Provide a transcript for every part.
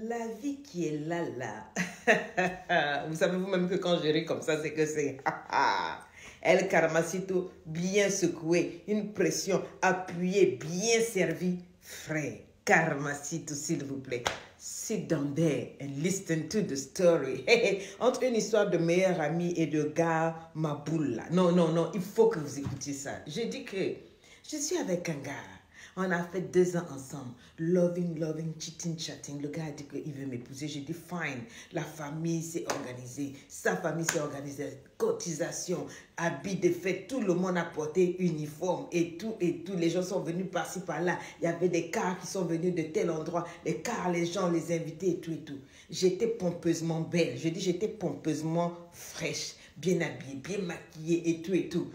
La vie qui est là, là. Vous savez vous-même que quand je ris comme ça, c'est que c'est... El Karmacito, bien secoué, une pression appuyée, bien servie. Frère, Karmacito, s'il vous plaît. Sit down there and listen to the story. Entre une histoire de meilleur ami et de gars, ma boule là. Non, non, non, il faut que vous écoutiez ça. Je dis que je suis avec un gars. On a fait 2 ans ensemble. Loving, cheating, chatting. Le gars a dit qu'il veut m'épouser. J'ai dit fine. La famille s'est organisée. Sa famille s'est organisée. Cotisation, habits de fête. Tout le monde a porté uniforme et tout, et tout. Les gens sont venus par-ci, par-là. Il y avait des cars qui sont venus de tel endroit. Les cars, les gens les invitaient et tout, et tout. J'étais pompeusement belle. Je dis j'étais pompeusement fraîche, bien habillée, bien maquillée et tout, et tout.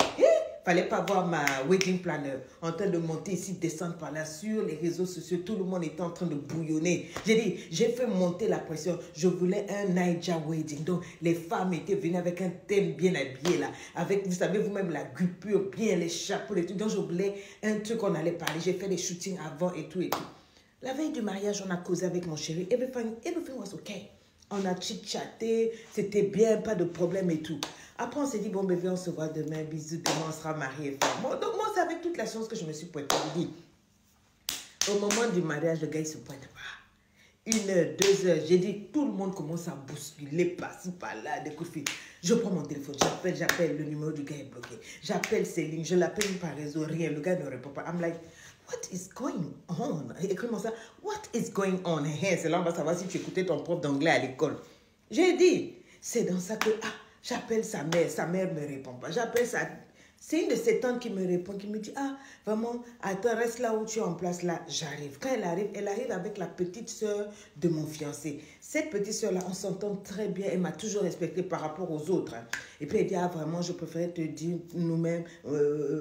Fallait pas voir ma wedding planner en train de monter ici, descendre par là sur les réseaux sociaux. Tout le monde était en train de bouillonner. J'ai dit, j'ai fait monter la pression. Je voulais un Naija wedding. Donc, les femmes étaient venues avec un thème bien habillé là. Avec, vous savez, vous-même, la guipure, bien les chapeaux et tout. Donc, je voulais un truc qu'on allait parler. J'ai fait des shootings avant et tout et tout. La veille du mariage, on a causé avec mon chéri. Everything was okay. On a chit-chaté, c'était bien, pas de problème et tout. Après, on s'est dit, bon bébé, on se voit demain, bisous, demain, on sera mariés. Bon, donc, moi, c'est avec toute la chance que je me suis pointée. Je dis, au moment du mariage, le gars, il se pointe pas. 1 heure, 2 heures, j'ai dit, tout le monde commence à bousculer par-ci, par-là, des coups de fil. Je prends mon téléphone, j'appelle, le numéro du gars est bloqué. J'appelle Céline, je l'appelle par réseau, rien, le gars ne répond pas. I'm like, what is going on? Écris-moi ça, what is going on? C'est là, on va savoir si tu écoutais ton prof d'anglais à l'école. J'ai dit, c'est dans ça que, j'appelle sa mère ne me répond pas. J'appelle sa... C'est une de ses tantes qui me répond, qui me dit, vraiment, attends, reste là où tu es en place, là, j'arrive. Quand elle arrive avec la petite soeur de mon fiancé. Cette petite soeur-là, on s'entend très bien, elle m'a toujours respectée par rapport aux autres. Et puis elle dit, vraiment, je préférais te dire nous-mêmes,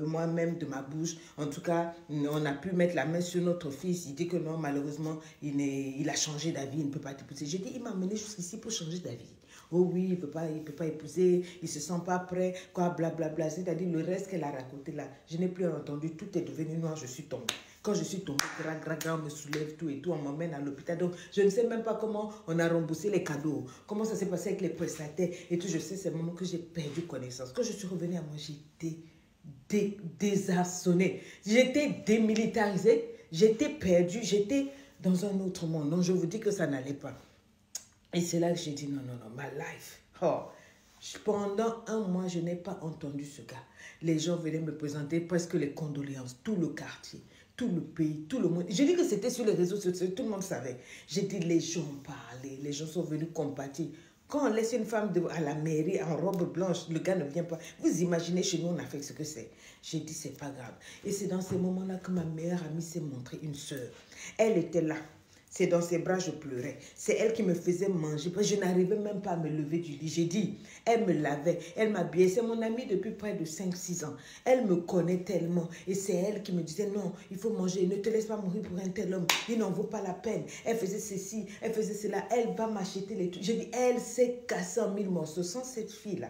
moi-même de ma bouche. En tout cas, on a pu mettre la main sur notre fils. Il dit que non, malheureusement, il a changé d'avis, il ne peut pas t'épouser. J'ai dit, il m'a amené jusqu'ici pour changer d'avis. Oh oui, il peut pas épouser, il se sent pas prêt, quoi, blablabla. C'est-à-dire le reste qu'elle a raconté là, je n'ai plus entendu, tout est devenu noir, je suis tombée. Quand je suis tombée, on me soulève tout et tout, on m'emmène à l'hôpital. Donc, je ne sais même pas comment on a remboursé les cadeaux, comment ça s'est passé avec les prestataires et tout. Je sais, c'est le moment que j'ai perdu connaissance. Quand je suis revenue à moi, j'étais désarçonnée. J'étais démilitarisée, j'étais perdue, j'étais dans un autre monde. Non, je vous dis que ça n'allait pas. Et c'est là que j'ai dit, non, ma life. Pendant 1 mois, je n'ai pas entendu ce gars. Les gens venaient me présenter presque les condoléances, tout le quartier, tout le pays, tout le monde. J'ai dit que c'était sur les réseaux sociaux, tout le monde savait. J'ai dit, les gens parlaient, les gens sont venus compatir. Quand on laisse une femme à la mairie en robe blanche, le gars ne vient pas. Vous imaginez chez nous, on a fait ce que c'est. J'ai dit, c'est pas grave. Et c'est dans ces moments-là que ma meilleure amie s'est montrée, une sœur. Elle était là. C'est dans ses bras, je pleurais. C'est elle qui me faisait manger. Je n'arrivais même pas à me lever du lit. J'ai dit, elle me lavait, elle m'habillait. C'est mon amie depuis près de 5-6 ans. Elle me connaît tellement. Et c'est elle qui me disait, non, il faut manger. Ne te laisse pas mourir pour un tel homme. Il n'en vaut pas la peine. Elle faisait ceci, elle faisait cela. Elle va m'acheter les trucs. J'ai dit, elle s'est cassée en 1000 morceaux. Sans cette fille-là,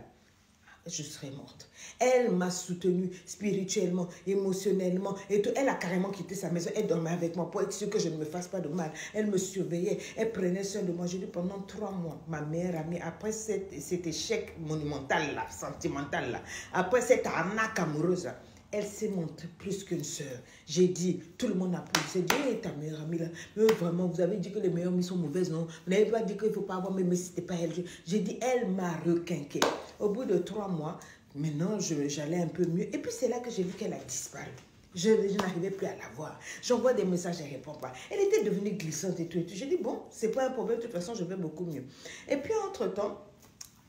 je serais morte. Elle m'a soutenue spirituellement, émotionnellement et tout. Elle a carrément quitté sa maison. Elle dormait avec moi pour être sûre que je ne me fasse pas de mal. Elle me surveillait. Elle prenait soin de moi. J'ai dit pendant 3 mois, ma meilleure amie, après cet échec monumental là, sentimental là, après cette arnaque amoureuse là, elle s'est montrée plus qu'une sœur. J'ai dit, tout le monde a pris. J'ai dit, hey, ta meilleure amie là, vraiment, vous avez dit que les meilleures amies sont mauvaises, non? Vous n'avez pas dit qu'il ne faut pas avoir, mais c'était pas elle. J'ai dit, elle m'a requinqué. Au bout de 3 mois, maintenant, j'allais un peu mieux. Et puis, c'est là que j'ai vu qu'elle a disparu. Je n'arrivais plus à la voir. J'envoie des messages, elle ne répond pas. Elle était devenue glissante et tout. J'ai dit, bon, c'est pas un problème, de toute façon, je vais beaucoup mieux. Et puis, entre-temps,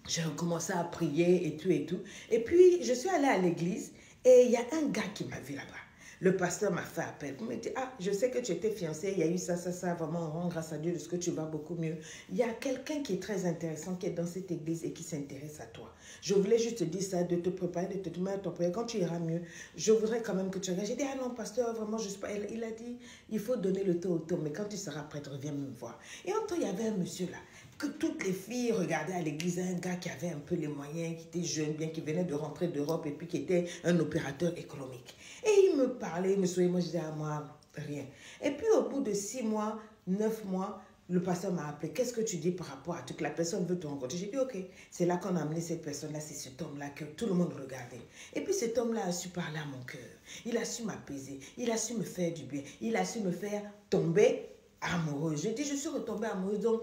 j'ai recommencé à prier et tout et tout. Et puis, je suis allée à l'église. Et il y a un gars qui m'a vu là-bas. Le pasteur m'a fait appel. Il m'a dit, je sais que tu étais fiancée, il y a eu ça, vraiment, on rend grâce à Dieu de ce que tu vas beaucoup mieux. Il y a quelqu'un qui est très intéressant, qui est dans cette église et qui s'intéresse à toi. Je voulais juste te dire ça, de te préparer, de te mettre à ton prière. Quand tu iras mieux, je voudrais quand même que tu regardes. J'ai dit, non, pasteur, vraiment, je sais pas. Il a dit, il faut donner le temps au temps, mais quand tu seras prête, reviens me voir. Et en temps, il y avait un monsieur là, que toutes les filles regardaient à l'église, un gars qui avait un peu les moyens, qui était jeune, bien, qui venait de rentrer d'Europe et puis qui était un opérateur économique. Et il me parlait, il me souriait, moi je disais à moi, rien. Et puis au bout de 6 mois, 9 mois, le pasteur m'a appelé. Qu'est-ce que tu dis par rapport à tout que la personne veut te rencontrer? J'ai dit, ok, c'est là qu'on a amené cette personne-là, c'est cet homme-là que tout le monde regardait. Et puis cet homme-là a su parler à mon cœur. Il a su m'apaiser. Il a su me faire du bien. Il a su me faire tomber amoureuse. J'ai dit, je suis retombée amoureuse, donc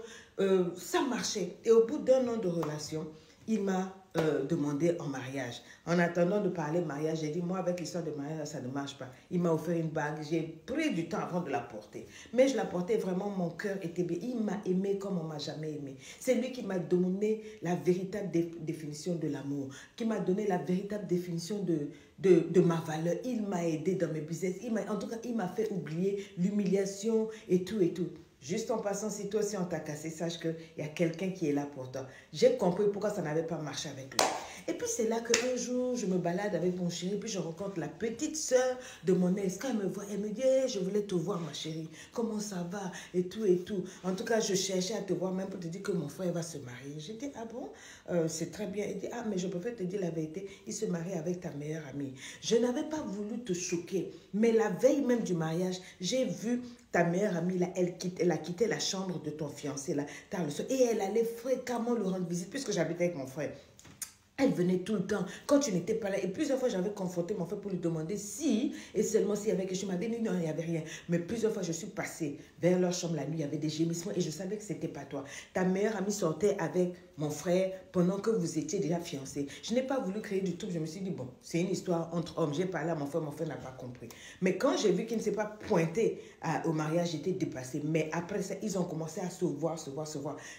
ça marchait. Et au bout d'1 an de relation, il m'a demandé en mariage. En attendant de parler mariage, j'ai dit, moi, avec l'histoire de mariage, ça ne marche pas. Il m'a offert une bague. J'ai pris du temps avant de la porter. Mais je la portais vraiment, mon cœur était bien. Il m'a aimé comme on ne m'a jamais aimé. C'est lui qui m'a donné la véritable définition de l'amour, qui m'a donné la véritable définition de ma valeur. Il m'a aidé dans mes business. En tout cas, il m'a fait oublier l'humiliation et tout et tout. Juste en passant, si toi aussi on t'a cassé, sache qu'il y a quelqu'un qui est là pour toi. J'ai compris pourquoi ça n'avait pas marché avec lui. Et puis c'est là qu'un jour, je me balade avec mon chéri, puis je rencontre la petite sœur de mon ex. Quand elle me voit, elle me dit, hey, je voulais te voir ma chérie, comment ça va, et tout et tout. En tout cas, je cherchais à te voir même pour te dire que mon frère va se marier. J'ai dit, ah bon, c'est très bien. Elle dit, ah mais je préfère te dire la vérité, il se marie avec ta meilleure amie. Je n'avais pas voulu te choquer, mais la veille même du mariage, j'ai vu ta meilleure amie, là, elle a quitté la chambre de ton fiancé, là, tard le soir, et elle allait fréquemment lui rendre visite, puisque j'habitais avec mon frère. Elle venait tout le temps, quand tu n'étais pas là. Et plusieurs fois, j'avais confronté mon frère pour lui demander si, et seulement s'il y avait quelque chose. Il m'a dit non, il n'y avait rien. Mais plusieurs fois, je suis passée vers leur chambre la nuit, il y avait des gémissements et je savais que ce n'était pas toi. Ta meilleure amie sortait avec mon frère pendant que vous étiez déjà fiancés. Je n'ai pas voulu créer du trouble. Je me suis dit, bon, c'est une histoire entre hommes. J'ai parlé à mon frère n'a pas compris. Mais quand j'ai vu qu'il ne s'est pas pointé au mariage, j'étais dépassée. Mais après ça, ils ont commencé à se voir.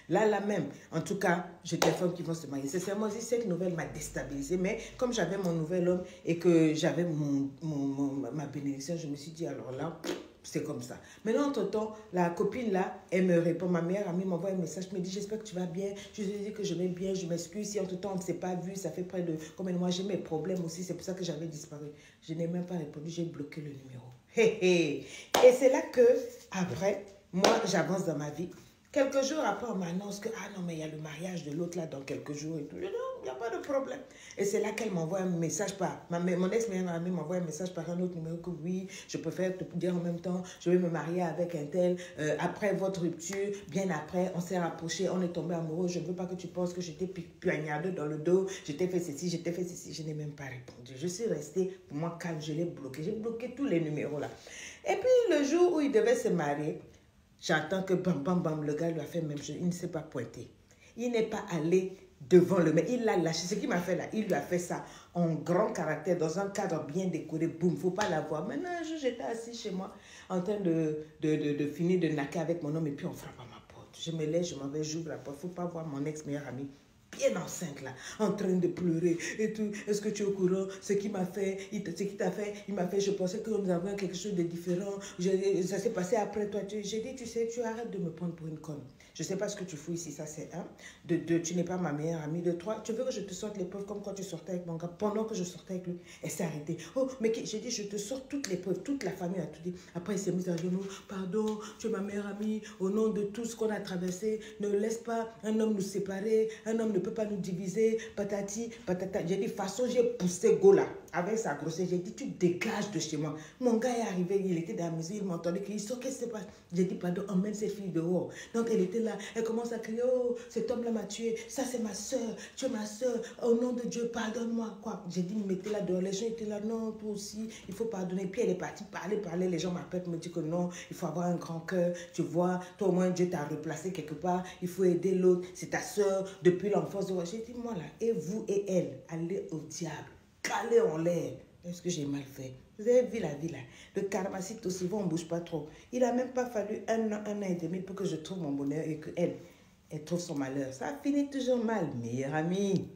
Là même, en tout cas, j'ai des femmes qui vont se marier. C'est seulement si cette nouvelle m'a déstabilisée. Mais comme j'avais mon nouvel homme et que j'avais ma bénédiction, je me suis dit, alors là, c'est comme ça. Maintenant, entre-temps, la copine là, elle me répond. Ma meilleure amie m'envoie un message, me dit, j'espère que tu vas bien. Je lui dis que je vais bien, je m'excuse. Si entre-temps, on ne s'est pas vu, ça fait près de combien de mois, j'ai mes problèmes aussi. C'est pour ça que j'avais disparu. Je n'ai même pas répondu, j'ai bloqué le numéro. Et c'est là que, après, moi, j'avance dans ma vie. Quelques jours après, on m'annonce que, ah non, mais il y a le mariage de l'autre là dans quelques jours et tout. Je dis, non, il n'y a pas de problème. Et c'est là qu'elle m'envoie un message mon ex-meilleure amie m'envoie un message par un autre numéro que oui, je préfère te dire en même temps, je vais me marier avec un tel. Après votre rupture, bien après, on s'est rapprochés, on est tombé amoureux. Je ne veux pas que tu penses que j'étais poignardée dans le dos, j'étais fait ceci, j'étais fait ceci. Je n'ai même pas répondu. Je suis restée, pour moi, calme, je l'ai bloqué. J'ai bloqué tous les numéros là. Et puis, le jour où il devait se marier, j'attends que bam, bam, bam, le gars lui a fait même chose. Il ne s'est pas pointé. Il n'est pas allé devant le mec. Il l'a lâché. Ce qu'il m'a fait là, il lui a fait ça en grand caractère, dans un cadre bien décoré. Boum, il ne faut pas la voir. Maintenant, un jour, j'étais assis chez moi, en train de finir de naquer avec mon homme, et puis on frappe à ma porte. Je me lève, je m'en vais, j'ouvre la porte. Il ne faut pas voir mon ex-meilleure amie, bien enceinte là, en train de pleurer et tout. Est-ce que tu es au courant? Ce qu'il m'a fait, il m'a fait, je pensais que nous avons quelque chose de différent. Ça s'est passé après toi. J'ai dit, tu sais, tu arrêtes de me prendre pour une conne. Je ne sais pas ce que tu fous ici, ça c'est un. De deux, tu n'es pas ma meilleure amie. De trois, tu veux que je te sorte les preuves comme quand tu sortais avec mon gars, pendant que je sortais avec lui. Elle s'est arrêtée. Oh, mais j'ai dit, je te sors toutes les preuves. Toute la famille a tout dit. Après, il s'est mis à genoux. Pardon, tu es ma meilleure amie. Au nom de tout ce qu'on a traversé, ne laisse pas un homme nous séparer. Un homme ne peut pas nous diviser. Patati, patata. J'ai dit, façon, j'ai poussé Gola avec sa grossesse. J'ai dit, tu dégages de chez moi. Mon gars est arrivé, il était dans la maison, il m'entendait crier. Qu'est-ce qui se passe? J'ai dit, pardon, emmène cette fille dehors. Donc, elle était là. Elle commence à crier, oh, cet homme-là m'a tué, ça c'est ma soeur, tu es ma soeur, au nom de Dieu, pardonne-moi, quoi. J'ai dit, mettez-la dehors, les gens étaient là, non, toi aussi, il faut pardonner. Puis elle est partie parler, les gens m'appellent, me disent que non, il faut avoir un grand cœur, tu vois, toi au moins Dieu t'a replacé quelque part, il faut aider l'autre, c'est ta soeur, depuis l'enfance. J'ai dit, moi là, et vous et elle, allez au diable, calez en l'air. Est-ce que j'ai mal fait? Vous avez vu la vie là. Le karmacite aussi, on ne bouge pas trop. Il n'a même pas fallu un an et demi pour que je trouve mon bonheur et qu'elle trouve son malheur. Ça finit toujours mal, meilleure amie.